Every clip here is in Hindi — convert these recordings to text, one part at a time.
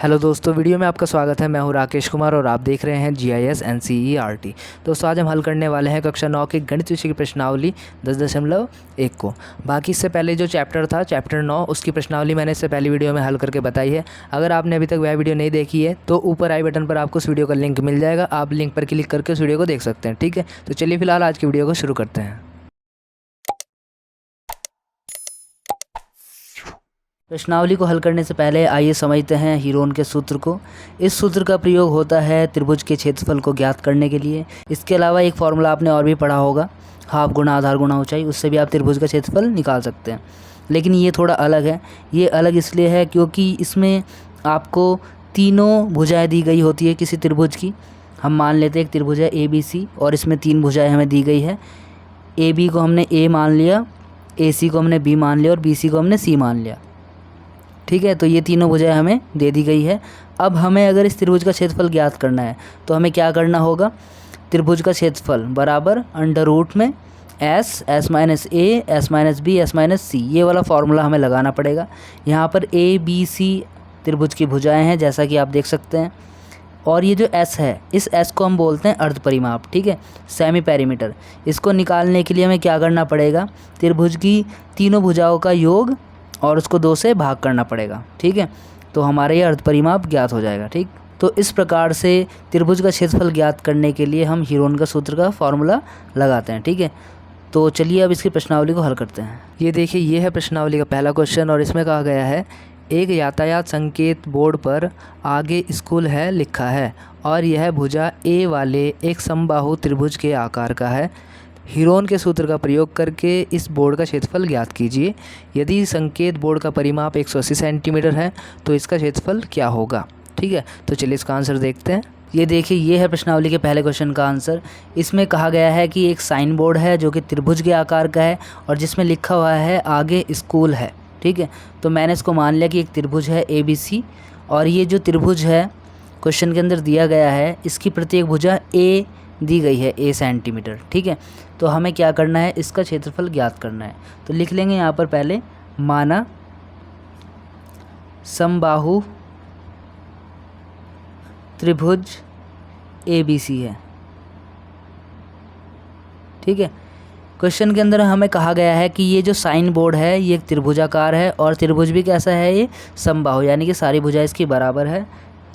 हेलो दोस्तों, वीडियो में आपका स्वागत है। मैं हूं राकेश कुमार और आप देख रहे हैं GIS NCERT। दोस्तों, आज हम हल करने वाले हैं कक्षा 9 के गणित विषय की प्रश्नावली 10.1 को। बाकी इससे पहले जो चैप्टर था, चैप्टर 9, उसकी प्रश्नावली मैंने इससे पहली वीडियो में हल करके बताई है। अगर आपने अभी तक वह वीडियो नहीं देखी है तो ऊपर आई बटन पर आपको उस वीडियो का लिंक मिल जाएगा। आप लिंक पर क्लिक करके उस वीडियो को देख सकते हैं। ठीक है, तो चलिए फिलहाल आज की वीडियो को शुरू करते हैं। प्रश्नावली को हल करने से पहले आइए समझते हैं हीरोन के सूत्र को। इस सूत्र का प्रयोग होता है त्रिभुज के क्षेत्रफल को ज्ञात करने के लिए। इसके अलावा एक फॉर्मूला आपने और भी पढ़ा होगा, हाफ गुणा आधार गुणा ऊंचाई, उससे भी आप त्रिभुज का क्षेत्रफल निकाल सकते हैं। लेकिन ये थोड़ा अलग है। ये अलग इसलिए है क्योंकि इसमें आपको तीनों भुजाएँ दी गई होती है किसी त्रिभुज की। हम मान लेते हैं एक त्रिभुज है ABC और इसमें 3 भुजाएँ हमें दी गई है। AB को हमने A मान लिया, AC को हमने B मान लिया और BC को हमने C मान लिया। ठीक है, तो ये तीनों भुजाएं हमें दे दी गई है। अब हमें अगर इस त्रिभुज का क्षेत्रफल ज्ञात करना है तो हमें क्या करना होगा? त्रिभुज का क्षेत्रफल बराबर अंडर रूट में s minus a, s minus b, s minus c, ये वाला फार्मूला हमें लगाना पड़ेगा। यहाँ पर ABC त्रिभुज की भुजाएं हैं जैसा कि आप देख सकते हैं। और ये जो s है, इस s को हम बोलते हैं अर्ध परिमाप। ठीक है, सेमी पेरीमीटर। इसको निकालने के लिए हमें क्या करना पड़ेगा? त्रिभुज की तीनों भुजाओं का योग और उसको 2 से भाग करना पड़ेगा। ठीक है, तो हमारा ये अर्ध परिमाप ज्ञात हो जाएगा। ठीक, तो इस प्रकार से त्रिभुज का क्षेत्रफल ज्ञात करने के लिए हम हीरोन का सूत्र का फॉर्मूला लगाते हैं। ठीक है, तो चलिए अब इसकी प्रश्नावली को हल करते हैं। ये देखिए, ये है प्रश्नावली का पहला क्वेश्चन और इसमें कहा गया है एक यातायात संकेत बोर्ड पर आगे स्कूल है लिखा है और यह भुजा A वाले एक समबाहु त्रिभुज के आकार का है। हीरोन के सूत्र का प्रयोग करके इस बोर्ड का क्षेत्रफल ज्ञात कीजिए। यदि संकेत बोर्ड का परिमाप 180 सेंटीमीटर है तो इसका क्षेत्रफल क्या होगा? ठीक है, तो चलिए इसका आंसर देखते हैं। ये देखिए, ये है प्रश्नावली के पहले क्वेश्चन का आंसर। इसमें कहा गया है कि एक साइन बोर्ड है जो कि त्रिभुज के आकार का है और जिसमें लिखा हुआ है आगे स्कूल है। ठीक है, तो मैंने इसको मान लिया कि एक त्रिभुज है ABC और ये जो त्रिभुज है क्वेश्चन के अंदर दिया गया है, इसकी प्रत्येक भुजा A दी गई है A सेंटीमीटर। ठीक है, तो हमें क्या करना है? इसका क्षेत्रफल ज्ञात करना है। तो लिख लेंगे यहाँ पर पहले, माना समबाहु त्रिभुज ABC है। ठीक है, क्वेश्चन के अंदर हमें कहा गया है कि ये जो साइन बोर्ड है ये एक त्रिभुजाकार है और त्रिभुज भी कैसा है? ये समबाहु, यानी कि सारी भुजाएं इसकी बराबर है।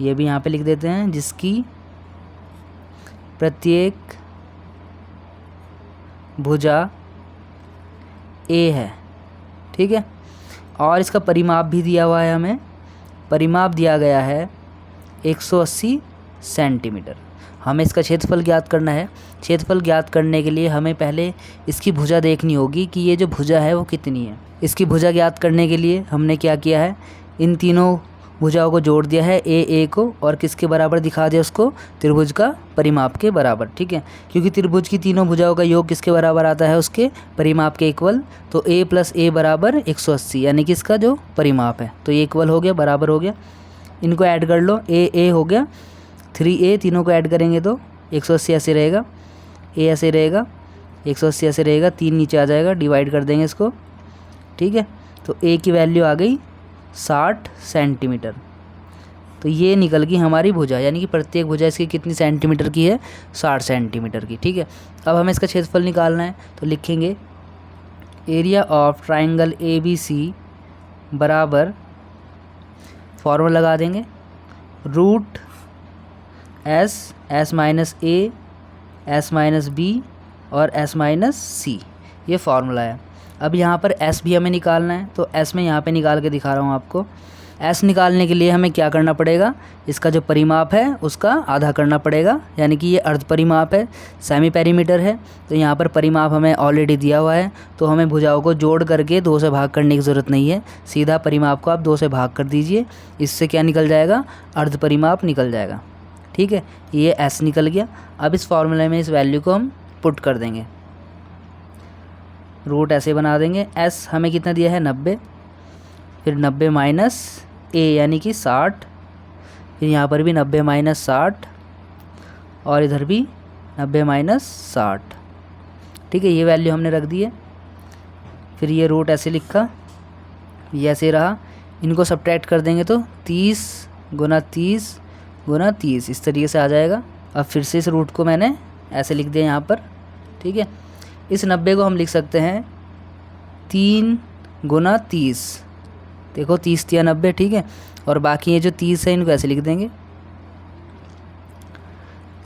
ये भी यहाँ पे लिख देते हैं, जिसकी प्रत्येक भुजा A है। ठीक है, और इसका परिमाप भी दिया हुआ है। हमें परिमाप दिया गया है 180 सेंटीमीटर। हमें इसका क्षेत्रफल ज्ञात करना है। क्षेत्रफल ज्ञात करने के लिए हमें पहले इसकी भुजा देखनी होगी कि ये जो भुजा है वो कितनी है। इसकी भुजा ज्ञात करने के लिए हमने क्या किया है? इन तीनों भुजाओं को जोड़ दिया है, A को, और किसके बराबर दिखा दिया उसको? त्रिभुज का परिमाप के बराबर। ठीक है, क्योंकि त्रिभुज की तीनों भुजाओं का योग किसके बराबर आता है? उसके परिमाप के इक्वल। तो A प्लस A बराबर 180, यानी कि इसका जो परिमाप है, तो ये इक्वल हो गया, बराबर हो गया। इनको ऐड कर लो, A हो गया 3A, तीनों को ऐड करेंगे तो 180 ऐसे रहेगा, A ऐसे रहेगा, 180 ऐसे रहेगा, 3 नीचे आ जाएगा, डिवाइड कर देंगे इसको। ठीक है, तो A की वैल्यू आ गई 60 सेंटीमीटर। तो ये निकल गई हमारी भुजा, यानी कि प्रत्येक भुजा इसकी कितनी सेंटीमीटर की है? 60 सेंटीमीटर की। ठीक है, अब हमें इसका क्षेत्रफल निकालना है तो लिखेंगे एरिया ऑफ ट्राइंगल ABC बराबर, फॉर्मूला लगा देंगे, root S minus A, S minus B और S माइनस C, ये फार्मूला है। अब यहाँ पर S भी हमें निकालना है, तो S मैं यहाँ पे निकाल के दिखा रहा हूँ आपको। S निकालने के लिए हमें क्या करना पड़ेगा? इसका जो परिमाप है उसका आधा करना पड़ेगा, यानी कि ये अर्ध परिमाप है, सेमी पेरीमीटर है। तो यहाँ पर परिमाप हमें ऑलरेडी दिया हुआ है, तो हमें भुजाओं को जोड़ करके 2 से भाग करने की ज़रूरत नहीं है। सीधा परिमाप को आप 2 से भाग कर दीजिए, इससे क्या निकल जाएगा? अर्ध परिमाप निकल जाएगा। ठीक है, ये S निकल गया। अब इस फॉर्मूले में इस वैल्यू को हम पुट कर देंगे, रूट ऐसे बना देंगे। S हमें कितना दिया है? 90, फिर 90 माइनस A यानी कि 60, फिर यहाँ पर भी 90 माइनस 60 और इधर भी 90 माइनस 60। ठीक है, ये वैल्यू हमने रख दी है। फिर ये रूट ऐसे लिखा, ये ऐसे रहा। इनको सब्ट्रैक्ट कर देंगे तो 30 गुना 30 गुना 30, इस तरीके से आ जाएगा। अब फिर से इस रूट को मैंने ऐसे लिख दिया यहाँ पर, ठीक है। इस 90 को हम लिख सकते हैं 3 गुना 30, देखो 30 या 90, ठीक है। और बाकी ये जो 30 है इनको ऐसे लिख देंगे।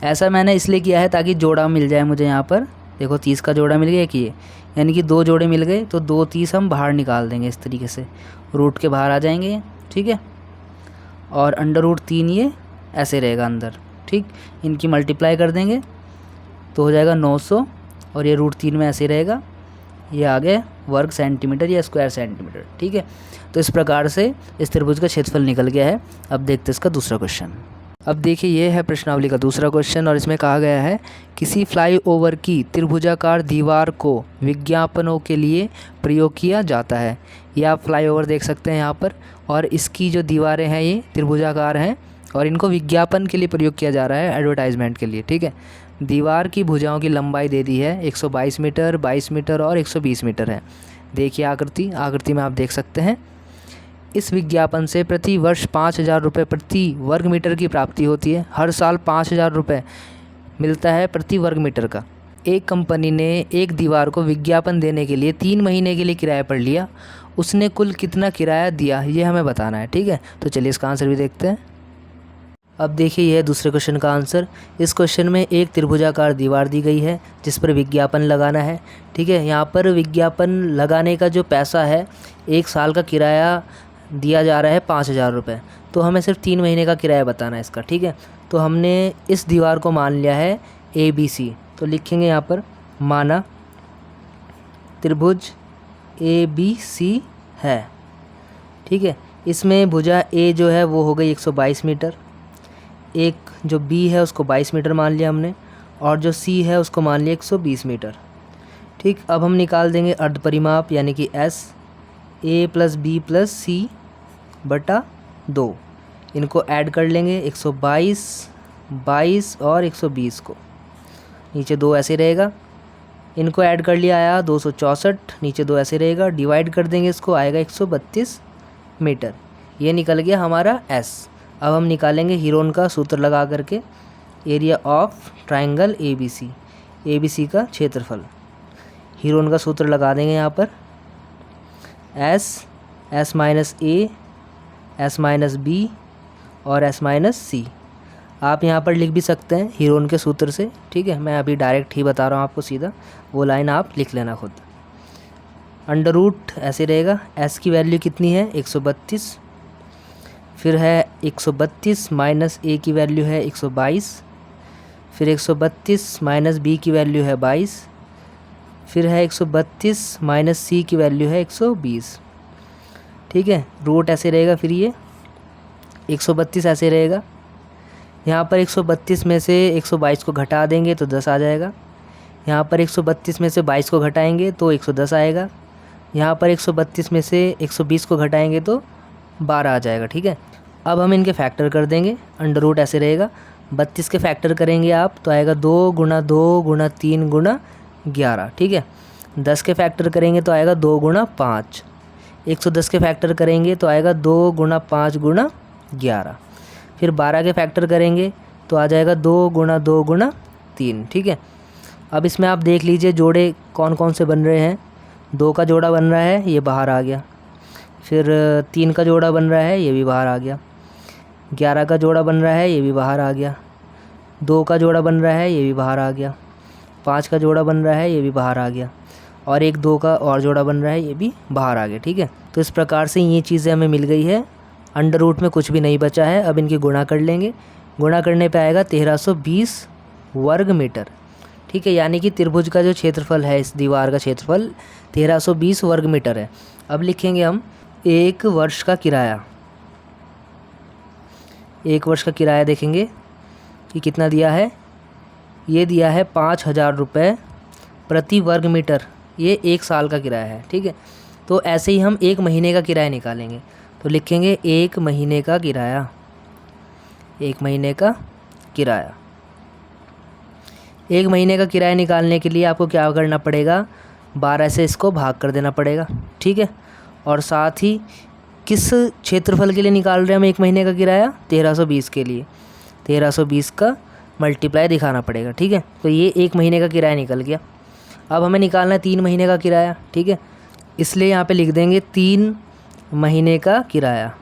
ऐसा मैंने इसलिए किया है ताकि जोड़ा मिल जाए मुझे यहाँ पर, देखो 30 का जोड़ा मिल गया कि ये, यानी कि 2 जोड़े मिल गए, तो 2 30 हम बाहर निकाल देंगे इस तरीके से, रूट के बाहर आ जाएंगे, ठीक है। और अंडर रूट 3 ये ऐसे रहेगा अंदर, ठीक। इनकी मल्टीप्लाई कर देंगे तो हो जाएगा 900, और ये रूट 3 में ऐसे रहेगा, ये आ गया वर्ग सेंटीमीटर या स्क्वायर सेंटीमीटर, ठीक है। तो इस प्रकार से इस त्रिभुज का क्षेत्रफल निकल गया है। अब देखते हैं इसका दूसरा क्वेश्चन। अब देखिए ये है प्रश्नावली का दूसरा क्वेश्चन, और इसमें कहा गया है किसी फ्लाईओवर की त्रिभुजाकार दीवार को विज्ञापनों के लिए प्रयोग किया जाता है। ये आप फ्लाईओवर देख सकते हैं यहाँ पर, और इसकी जो दीवारें हैं ये त्रिभुजाकार हैं, और इनको विज्ञापन के लिए प्रयोग किया जा रहा है, एडवर्टाइजमेंट के लिए, ठीक है। दीवार की भुजाओं की लंबाई दे दी है 122 मीटर, 22 मीटर और 120 मीटर है। देखिए आकृति में आप देख सकते हैं। इस विज्ञापन से प्रति वर्ष 5,000 रुपये प्रति वर्ग मीटर की प्राप्ति होती है। हर साल 5,000 रुपये मिलता है प्रति वर्ग मीटर का। एक कंपनी ने एक दीवार को विज्ञापन देने के लिए 3 महीने के लिए किराए पर लिया। उसने कुल कितना किराया दिया ये हमें बताना है, ठीक है। तो चलिए इसका आंसर भी देखते हैं। अब देखिए यह है दूसरे क्वेश्चन का आंसर। इस क्वेश्चन में एक त्रिभुजाकार दीवार दी गई है जिस पर विज्ञापन लगाना है, ठीक है। यहाँ पर विज्ञापन लगाने का जो पैसा है, 1 साल का किराया दिया जा रहा है 5,000 रुपये, तो हमें सिर्फ 3 महीने का किराया बताना है इसका, ठीक है। तो हमने इस दीवार को मान लिया है ABC, तो लिखेंगे यहाँ पर माना त्रिभुज ABC है, ठीक है। इसमें भुजा A जो है वो हो गई 122 मीटर, एक जो B है उसको 22 मीटर मान लिया हमने, और जो C है उसको मान लिया 120 मीटर, ठीक। अब हम निकाल देंगे अर्ध परिमाप यानी कि S, A + B + C बटा 2, इनको ऐड कर लेंगे 122, 22 और 120 को, नीचे 2 ऐसे रहेगा। इनको ऐड कर लिया आया 264, नीचे 2 ऐसे रहेगा, डिवाइड कर देंगे इसको, आएगा 132 मीटर। ये निकल गया हमारा S। अब हम निकालेंगे हीरोन का सूत्र लगा करके एरिया ऑफ ट्राइंगल ABC का क्षेत्रफल। हीरोन का सूत्र लगा देंगे यहाँ पर S - A, S - B और S - C। आप यहाँ पर लिख भी सकते हैं हीरोन के सूत्र से, ठीक है। मैं अभी डायरेक्ट ही बता रहा हूँ आपको सीधा, वो लाइन आप लिख लेना खुद। अंडर रूट ऐसे रहेगा, S की वैल्यू कितनी है 132, फिर है 132 - A की वैल्यू है 122, फिर 132 - B की वैल्यू है 22, फिर है 132 - C की वैल्यू है 120, ठीक है। रूट ऐसे रहेगा, फिर ये 132 ऐसे रहेगा। यहाँ पर 132 में से 122 को घटा देंगे तो 10 आ जाएगा। यहाँ पर 132 में से 22 को घटाएंगे तो 110 आएगा। यहाँ पर 132 में से 120 को घटाएंगे तो 12 आ जाएगा, ठीक है। अब हम इनके फैक्टर कर देंगे। अंडर रूट ऐसे रहेगा, 32 के फैक्टर करेंगे आप तो आएगा 2 × 2 × 3 × 11, ठीक है। 10 के फैक्टर करेंगे तो आएगा 2 × 5। 110 के फैक्टर करेंगे तो आएगा 2 × 5 × 11। फिर 12 के फैक्टर करेंगे तो आ जाएगा 2 × 2 × 3, ठीक है। अब इसमें आप देख लीजिए जोड़े कौन कौन से बन रहे हैं। 2 का जोड़ा बन रहा है, ये बाहर आ गया। फिर 3 का जोड़ा बन रहा है, ये भी बाहर आ गया। 11 का जोड़ा बन रहा है, ये भी बाहर आ गया। 2 का जोड़ा बन रहा है, ये भी बाहर आ गया। 5 का जोड़ा बन रहा है, ये भी बाहर आ गया। और 1 2 का और जोड़ा बन रहा है, ये भी बाहर आ गया, ठीक है। तो इस प्रकार से ये चीज़ें हमें मिल गई है। अंडर रूट में कुछ भी नहीं बचा है। अब इनकी गुणा कर लेंगे। गुणा करने पे आएगा 1320 वर्ग मीटर, ठीक है। यानी कि त्रिभुज का जो क्षेत्रफल है, इस दीवार का क्षेत्रफल 1320 वर्ग मीटर है। अब लिखेंगे हम 1 वर्ष का किराया। 1 वर्ष का किराया देखेंगे कि कितना दिया है। ये दिया है 5,000 रुपये प्रति वर्ग मीटर। ये 1 साल का किराया है, ठीक है। तो ऐसे ही हम 1 महीने का किराया निकालेंगे। तो लिखेंगे 1 महीने का किराया। 1 महीने का किराया। 1 महीने का किराया निकालने के लिए आपको क्या करना पड़ेगा, 12 से इसको भाग कर देना पड़ेगा, ठीक है। और साथ ही किस क्षेत्रफल के लिए निकाल रहे हैं हम 1 महीने का किराया? 1320 के लिए। 1320 का मल्टीप्लाई दिखाना पड़ेगा, ठीक है। तो ये 1 महीने का किराया निकल गया। अब हमें निकालना है 3 महीने का किराया, ठीक है। इसलिए यहाँ पे लिख देंगे 3 महीने का किराया।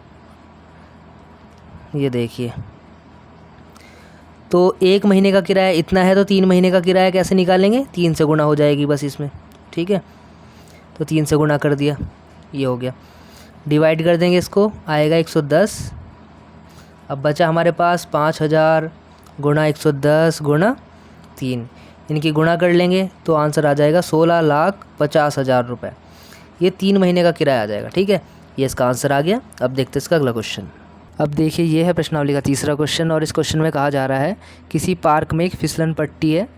ये देखिए, तो 1 महीने का किराया इतना है, तो 3 महीने का किराया कैसे निकालेंगे? 3 से गुणा हो जाएगी बस इसमें, ठीक है। तो 3 से गुणा कर दिया, ये हो गया। डिवाइड कर देंगे इसको, आएगा 110। अब बचा हमारे पास 5000 गुणा 110 गुणा 3, इनकी गुणा कर लेंगे तो आंसर आ जाएगा 16,50,000 रुपये। ये 3 महीने का किराया आ जाएगा, ठीक है। ये इसका आंसर आ गया। अब देखते हैं इसका अगला क्वेश्चन। अब देखिए, ये है प्रश्नावली का तीसरा क्वेश्चन और इस क्वेश्चन में कहा जा रहा है किसी पार्क में एक फिसलन पट्टी है,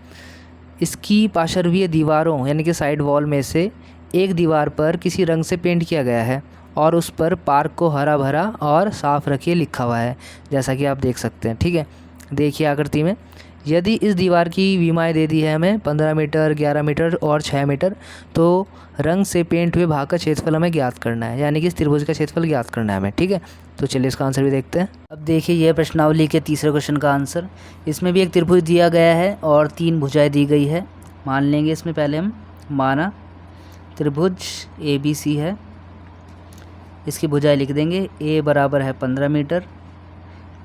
इसकी पार्श्वीय दीवारों यानी कि साइड वॉल में से एक दीवार पर किसी रंग से पेंट किया गया है और उस पर पार्क को हरा भरा और साफ़ रखिए लिखा हुआ है, जैसा कि आप देख सकते हैं, ठीक है। देखिए आकृति में, यदि इस दीवार की विमाएँ दे दी है हमें 15 मीटर, 11 मीटर और 6 मीटर, तो रंग से पेंट हुए भाग का क्षेत्रफल हमें ज्ञात करना है, यानी कि इस त्रिभुज का क्षेत्रफल ज्ञात करना है हमें, ठीक है। तो चलिए इसका आंसर भी देखते हैं। अब देखिए, यह प्रश्नावली के तीसरे क्वेश्चन का आंसर। इसमें भी एक त्रिभुज दिया गया है और 3 भुजाएँ दी गई है। मान लेंगे इसमें पहले हम, माना त्रिभुज ABC है, इसकी भुजाएँ लिख देंगे। A बराबर है 15 मीटर,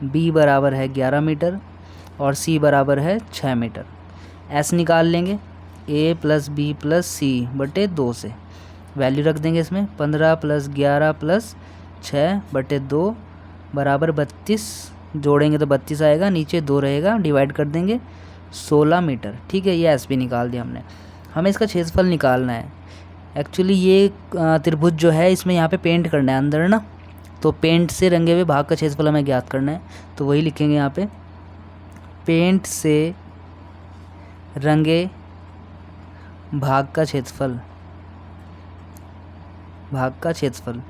B बराबर है 11 मीटर और C बराबर है 6 मीटर। S निकाल लेंगे, A + B + C बटे 2 से। वैल्यू रख देंगे इसमें, 15 + 11 + 6 बटे 2 बराबर 32। जोड़ेंगे तो 32 आएगा, नीचे 2 रहेगा, डिवाइड कर देंगे 16 मीटर, ठीक है। ये S भी निकाल दिया हमने। हमें इसका क्षेत्रफल निकालना है। एक्चुअली ये त्रिभुज जो है, इसमें यहाँ पे पेंट करना है अंदर ना, तो पेंट से रंगे हुए भाग का क्षेत्रफल हमें ज्ञात करना है। तो वही लिखेंगे यहाँ पे, पेंट से रंगे भाग का क्षेत्रफल, भाग का क्षेत्रफल,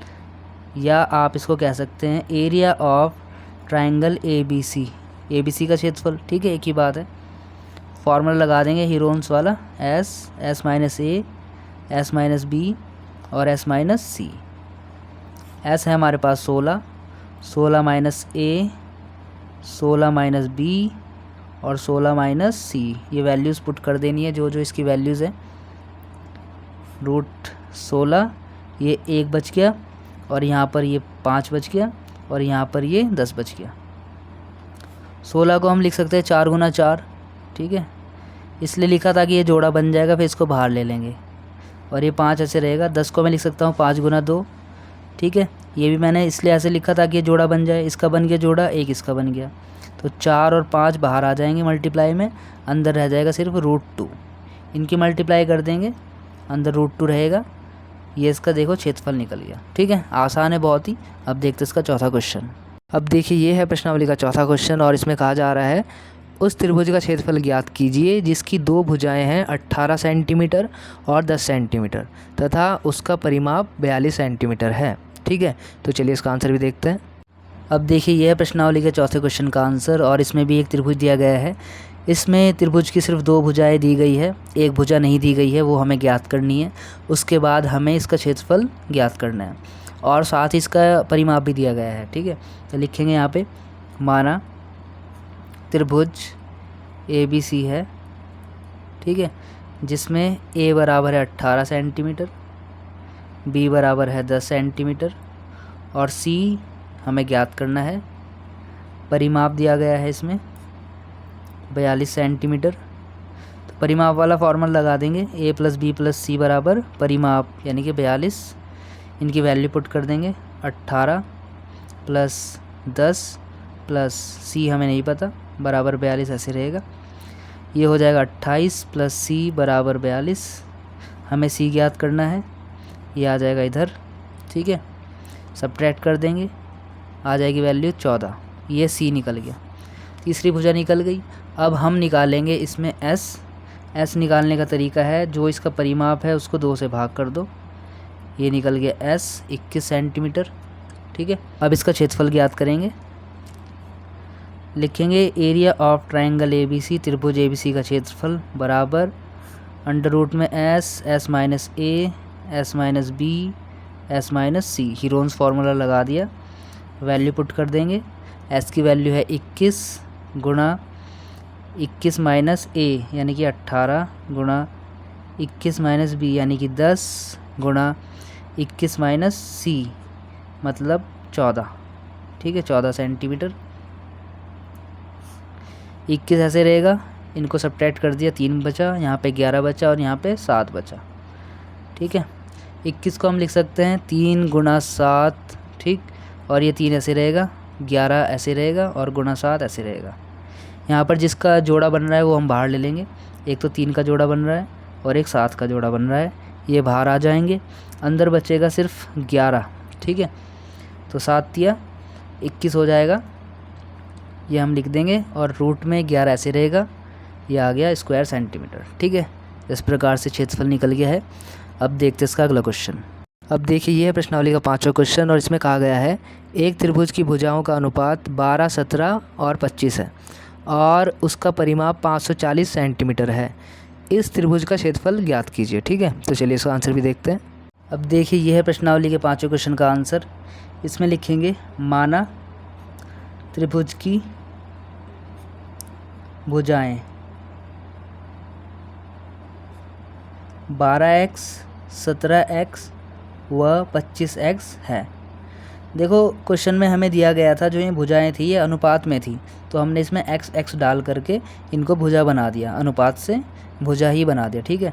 या आप इसको कह सकते हैं area of triangle ABC, ABC का क्षेत्रफल, ठीक है। एक ही बात है। फॉर्मूला लगा देंगे हीरोन्स वाला, S - A, S - B और S - C। S है हमारे पास 16, 16 - A, 16 - B और 16 - C। ये वैल्यूज़ पुट कर देनी है, जो जो इसकी वैल्यूज़ है। √16, ये 1 बच गया और यहाँ पर ये 5 बच गया और यहाँ पर ये 10 बच गया। 16 को हम लिख सकते हैं 4 × 4, ठीक है। इसलिए लिखा था कि ये जोड़ा बन जाएगा, फिर इसको बाहर ले लेंगे और ये 5 ऐसे रहेगा। 10 को मैं लिख सकता हूँ 5 × 2, ठीक है। ये भी मैंने इसलिए ऐसे लिखा था कि ये जोड़ा बन जाए। इसका बन गया जोड़ा, एक इसका बन गया, तो 4 और 5 बाहर आ जाएंगे मल्टीप्लाई में, अंदर रह जाएगा सिर्फ √2। इनकी मल्टीप्लाई कर देंगे, अंदर √2 रहेगा। ये इसका देखो क्षेत्रफल निकल गया, ठीक है। आसान है बहुत ही। अब देखते हैं इसका चौथा क्वेश्चन। अब देखिए, ये है प्रश्नावली का चौथा क्वेश्चन और इसमें कहा जा रहा है उस त्रिभुज का क्षेत्रफल ज्ञात कीजिए जिसकी 2 भुजाएं हैं 18 सेंटीमीटर और 10 सेंटीमीटर तथा उसका परिमाप 42 सेंटीमीटर है, ठीक है। तो चलिए इसका आंसर भी देखते हैं। अब देखिए, यह है प्रश्नावली के चौथे क्वेश्चन का आंसर और इसमें भी एक त्रिभुज दिया गया है। इसमें त्रिभुज की सिर्फ 2 भुजाएं दी गई है, एक भुजा नहीं दी गई है, वो हमें ज्ञात करनी है। उसके बाद हमें इसका क्षेत्रफल ज्ञात करना है और साथ ही इसका परिमाप भी दिया गया है, ठीक है। तो लिखेंगे यहाँ पे, माना त्रिभुज ABC है, ठीक है, जिसमें A बराबर है 18 सेंटीमीटर, B बराबर है 10 सेंटीमीटर और C हमें ज्ञात करना है। परिमाप दिया गया है इसमें 42 सेंटीमीटर। तो परिमाप वाला फॉर्मूला लगा देंगे, A + B + C बराबर परिमाप यानी कि 42। इनकी वैल्यू पुट कर देंगे, 18 + 10 + C हमें नहीं पता, बराबर 42 ऐसे रहेगा। ये हो जाएगा 28 + C बराबर 42। हमें C ज्ञात करना है, ये आ जाएगा इधर, ठीक है। सब्ट्रैक्ट कर देंगे, आ जाएगी वैल्यू 14। ये C निकल गया, तीसरी भुजा निकल गई। अब हम निकालेंगे इसमें S निकालने का तरीका है, जो इसका परिमाप है उसको 2 से भाग कर दो, ये निकल गया S 21 सेंटीमीटर, ठीक है। अब इसका क्षेत्रफल ज्ञात करेंगे। लिखेंगे एरिया ऑफ ट्रायंगल ABC, त्रिभुज ABC का क्षेत्रफल बराबर √में S - A, S - B S minus C, Heron's formula लगा दिया, वैल्यू पुट कर देंगे। एस की वैल्यू है 21 गुणा 21 माइनस ए यानी कि 18 गुणा 21 माइनस बी यानी कि 10 गुणा 21 माइनस सी मतलब 14, ठीक है, 14 सेंटीमीटर। 21 ऐसे रहेगा, इनको सब्ट्रैक्ट कर दिया, 3 बचा, यहाँ पे 11 बचा और यहाँ पे 7 बचा, ठीक है। 21 को हम लिख सकते हैं 3 गुणा 7, ठीक, और ये 3 ऐसे रहेगा, 11 ऐसे रहेगा और गुणा 7 ऐसे रहेगा। यहाँ पर जिसका जोड़ा बन रहा है वो हम बाहर ले लेंगे, एक तो 3 का जोड़ा बन रहा है और एक 7 का जोड़ा बन रहा है, ये बाहर आ जाएंगे, अंदर बचेगा सिर्फ 11, ठीक है। तो 7 तिया 21 हो जाएगा, ये हम लिख देंगे और रूट में 11 ऐसे रहेगा, ये आ गया स्क्वायर सेंटीमीटर, ठीक है। इस प्रकार से क्षेत्रफल निकल गया है। अब देखते हैं इसका अगला क्वेश्चन। अब देखिए ये है प्रश्नावली का 5वां क्वेश्चन और इसमें कहा गया है एक त्रिभुज की भुजाओं का अनुपात 12, 17 और 25 है और उसका परिमाप 540 सेंटीमीटर है। इस त्रिभुज का क्षेत्रफल ज्ञात कीजिए, ठीक है। तो चलिए इसका आंसर भी देखते हैं। अब देखिए ये है प्रश्नावली के 5वें क्वेश्चन का आंसर। इसमें लिखेंगे माना त्रिभुज की भुजाएं 12x, 17x व 25x है। देखो क्वेश्चन में हमें दिया गया था जो ये भुजाएं थी ये अनुपात में थी, तो हमने इसमें x x डाल करके इनको भुजा बना दिया, अनुपात से भुजा ही बना दिया, ठीक है।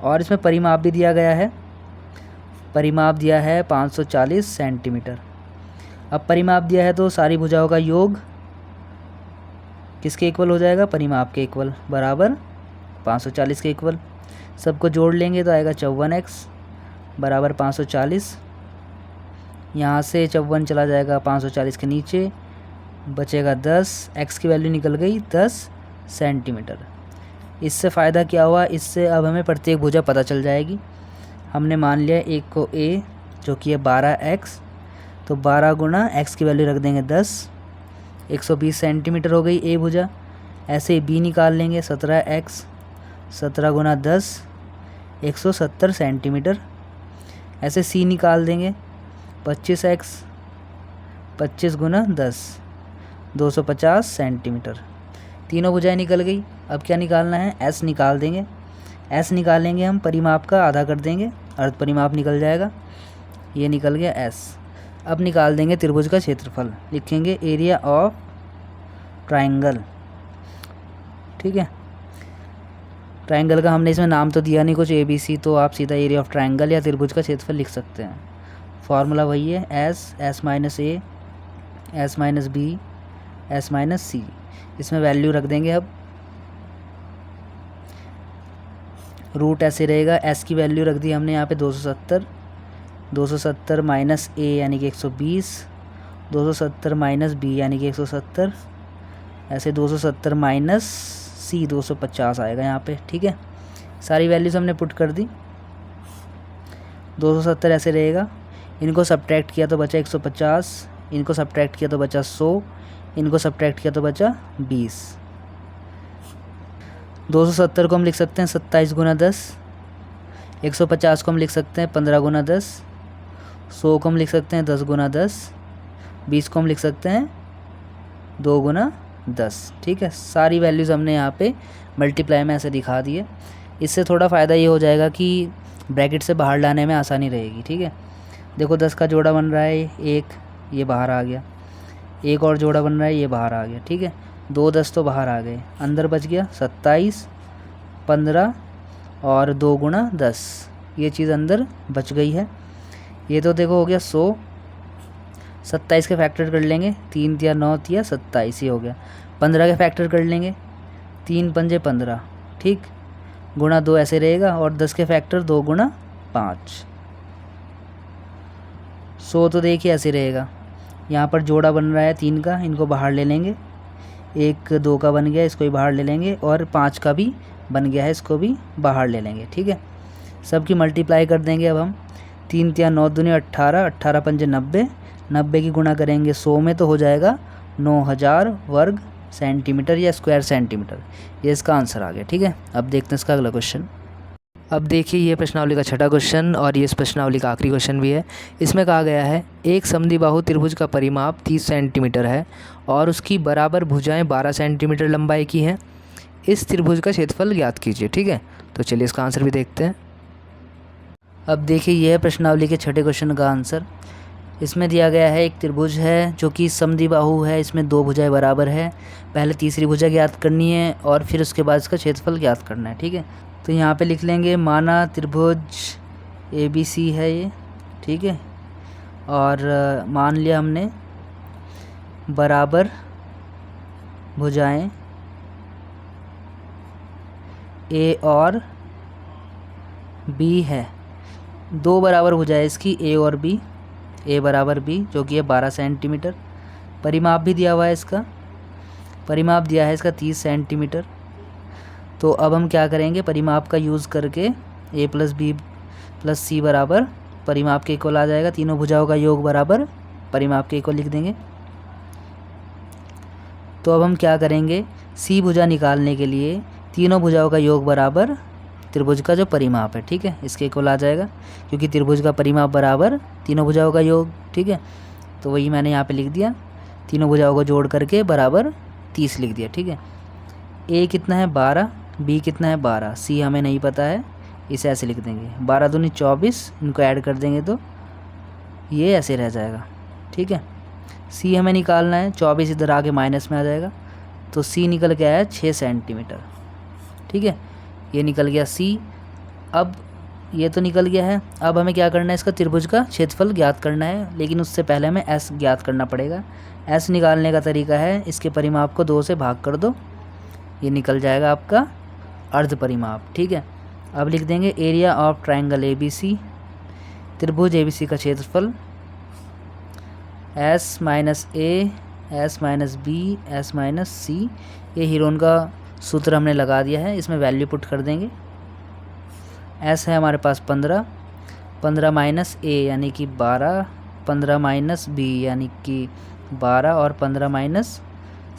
और इसमें परिमाप भी दिया गया है, परिमाप दिया है 540 सेंटीमीटर। अब परिमाप दिया है तो सारी भुजाओं का योग किसके इक्वल हो जाएगा, परिमाप के इक्वल, बराबर 540 के इक्वल। सबको जोड़ लेंगे तो आएगा 54x बराबर 540, यहाँ से 54 चला जाएगा 540 के नीचे, बचेगा 10, x की वैल्यू निकल गई 10 सेंटीमीटर। इससे फ़ायदा क्या हुआ, इससे अब हमें प्रत्येक भुजा पता चल जाएगी। हमने मान लिया एक को a जो कि है 12x, तो 12 गुणा x की वैल्यू रख देंगे 10, 120 सेंटीमीटर हो गई a भुजा। ऐसे ही b निकाल लेंगे 17x, 17 गुणा 10 170 सेंटीमीटर। ऐसे c निकाल देंगे 25x, 25 गुना 10 250 सेंटीमीटर। तीनों भुजाएं निकल गई। अब क्या निकालना है, s निकाल देंगे। s निकालेंगे हम, परिमाप का आधा कर देंगे, अर्ध परिमाप निकल जाएगा, ये निकल गया s। अब निकाल देंगे त्रिभुज का क्षेत्रफल, लिखेंगे एरिया ऑफ ट्रायंगल, ठीक है। ट्रायंगल का हमने इसमें नाम तो दिया नहीं कुछ ABC, तो आप सीधा एरिया ऑफ ट्रायंगल या त्रिभुज का क्षेत्रफल लिख सकते हैं। फार्मूला वही है S minus A, S minus B, S minus C। इसमें वैल्यू रख देंगे। अब रूट ऐसे रहेगा, S की वैल्यू रख दी हमने यहाँ पे 270, 270 माइनस A यानी कि 120, 270 माइनस B यानी कि 170, ऐसे 270 माइनस C 250 आएगा यहाँ पे, ठीक है। सारी वैल्यूज़ हमने पुट कर दी। 270 ऐसे रहेगा, इनको सब्ट्रैक्ट किया तो बचा 150, इनको सब्ट्रैक्ट किया तो बचा 100, इनको सब्ट्रैक्ट किया तो बचा 20। 270 को हम लिख सकते हैं 27 गुना 10, 150 को हम लिख सकते हैं 15 गुना 10, 100 को हम लिख सकते हैं 10 गुना 10, 20 को हम लिख सकते हैं 2 गुना 10, ठीक है। सारी वैल्यूज़ हमने यहाँ पे मल्टीप्लाई में ऐसे दिखा दिए। इससे थोड़ा फ़ायदा ये हो जाएगा कि ब्रैकेट से बाहर लाने में आसानी रहेगी, ठीक है। देखो 10 का जोड़ा बन रहा है, एक ये बाहर आ गया, एक और जोड़ा बन रहा है, ये बाहर आ गया, ठीक है। 2 10 तो बाहर आ गए, अंदर बच गया 27, 15 और 2 गुना 10, ये चीज़ अंदर बच गई है। ये तो देखो हो गया 100, 27 के फैक्टर कर लेंगे, 3 तिया 9 तिया 27 ही हो गया। 15 के फैक्टर कर लेंगे, 3 पंजे 15, ठीक, गुणा 2 ऐसे रहेगा, और 10 के फैक्टर 2 गुना 5। 100 तो देखिए ऐसे रहेगा, यहाँ पर जोड़ा बन रहा है 3 का, इनको बाहर ले लेंगे, 1 2 का बन गया, इसको भी बाहर ले लेंगे, और 5 का भी बन गया है, इसको भी बाहर ले लेंगे, ठीक है। सबकी मल्टीप्लाई कर देंगे अब हम, 3 तिया 9 दूनी 18, 18 पंजे 90, 90 की गुणा करेंगे 100 में तो हो जाएगा 9000 वर्ग सेंटीमीटर या स्क्वायर सेंटीमीटर। ये इसका आंसर आ गया, ठीक है। अब देखते हैं इसका अगला क्वेश्चन। अब देखिए ये प्रश्नावली का छठा क्वेश्चन और ये इस प्रश्नावली का आखिरी क्वेश्चन भी है। इसमें कहा गया है एक समद्विबाहु त्रिभुज का परिमाप 30 सेंटीमीटर है और उसकी बराबर भुजाएं 12 सेंटीमीटर लंबाई की हैं। इस त्रिभुज का क्षेत्रफल ज्ञात कीजिए। ठीक है, तो चलिए इसका आंसर भी देखते हैं। अब देखिए यह है प्रश्नावली के छठे क्वेश्चन का आंसर। इसमें दिया गया है एक त्रिभुज है जो कि समद्विबाहु है, इसमें दो भुजाएं बराबर है। पहले तीसरी भुजा ज्ञात करनी है और फिर उसके बाद इसका क्षेत्रफल ज्ञात करना है। ठीक है, तो यहाँ पे लिख लेंगे माना त्रिभुज ABC है ये। ठीक है, और मान लिया हमने बराबर भुजाएं A और B है। दो बराबर भुजाएं इसकी A और B, A बराबर B जो कि है 12 सेंटीमीटर। परिमाप भी दिया हुआ है इसका, परिमाप दिया है इसका 30 सेंटीमीटर। तो अब हम क्या करेंगे, परिमाप का यूज़ करके A plus B plus C बराबर परिमाप के इक्वल आ जाएगा। तीनों भुजाओं का योग बराबर परिमाप के इक्वल लिख देंगे। तो अब हम क्या करेंगे, C भुजा निकालने के लिए तीनों भुजाओं का योग बराबर त्रिभुज का जो परिमाप है, ठीक है, इसके इक्वल आ जाएगा, क्योंकि त्रिभुज का परिमाप बराबर तीनों भुजाओं का योग। ठीक है, तो वही मैंने यहाँ पे लिख दिया, तीनों भुजाओं को जोड़ करके बराबर 30 लिख दिया। ठीक है, A कितना है 12, B कितना है 12, C हमें नहीं पता है, इसे ऐसे लिख देंगे 12 दूनी 24, इनको ऐड कर देंगे तो ये ऐसे रह जाएगा। ठीक है, C हमें निकालना है, 24 इधर आके माइनस में आ जाएगा, तो C निकल के आया 6 सेंटीमीटर। ठीक है, ये निकल गया C। अब ये तो निकल गया है, अब हमें क्या करना है, इसका त्रिभुज का क्षेत्रफल ज्ञात करना है, लेकिन उससे पहले हमें S ज्ञात करना पड़ेगा। S निकालने का तरीका है, इसके परिमाप को 2 से भाग कर दो, ये निकल जाएगा आपका अर्ध परिमाप। ठीक है, अब लिख देंगे एरिया ऑफ ट्रायंगल ABC, त्रिभुज ABC का क्षेत्रफल S minus A, S minus B, S minus C। ये हीरोन का सूत्र हमने लगा दिया है, इसमें वैल्यू पुट कर देंगे। S है हमारे पास 15, 15 माइनस A यानी कि 12, 15 माइनस B यानी कि 12 और 15 माइनस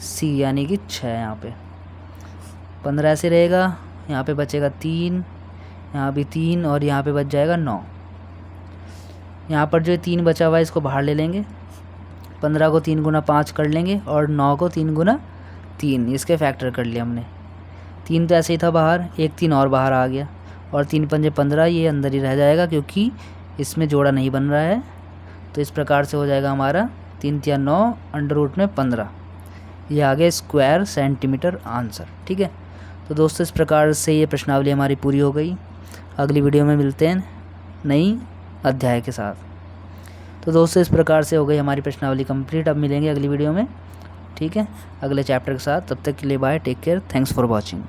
C यानी कि 6। यहाँ पे 15 ऐसे रहेगा, यहाँ पे बचेगा 3, यहाँ भी 3 और यहाँ पे बच जाएगा 9। यहाँ पर जो 3 बचा हुआ है इसको बाहर ले लेंगे, 15 को 3 गुना 5 कर लेंगे और 9 को 3 गुना 3, इसके फैक्टर कर लिया हमने। 3 तो ऐसे ही था बाहर, एक 3 और बाहर आ गया, और 3 पंजे 15, ये अंदर ही रह जाएगा क्योंकि इसमें जोड़ा नहीं बन रहा है। तो इस प्रकार से हो जाएगा हमारा 3 तिया 9 अंडर रूट में 15, ये आ गया स्क्वायर सेंटीमीटर आंसर। ठीक है, तो दोस्तों इस प्रकार से ये प्रश्नावली हमारी पूरी हो गई। अगली वीडियो में मिलते हैं नई अध्याय के साथ। तो दोस्तों इस प्रकार से हो गई हमारी प्रश्नावली कंप्लीट। अब मिलेंगे अगली वीडियो में, ठीक है, अगले चैप्टर के साथ। तब तक के लिए bye, take care, thanks for watching.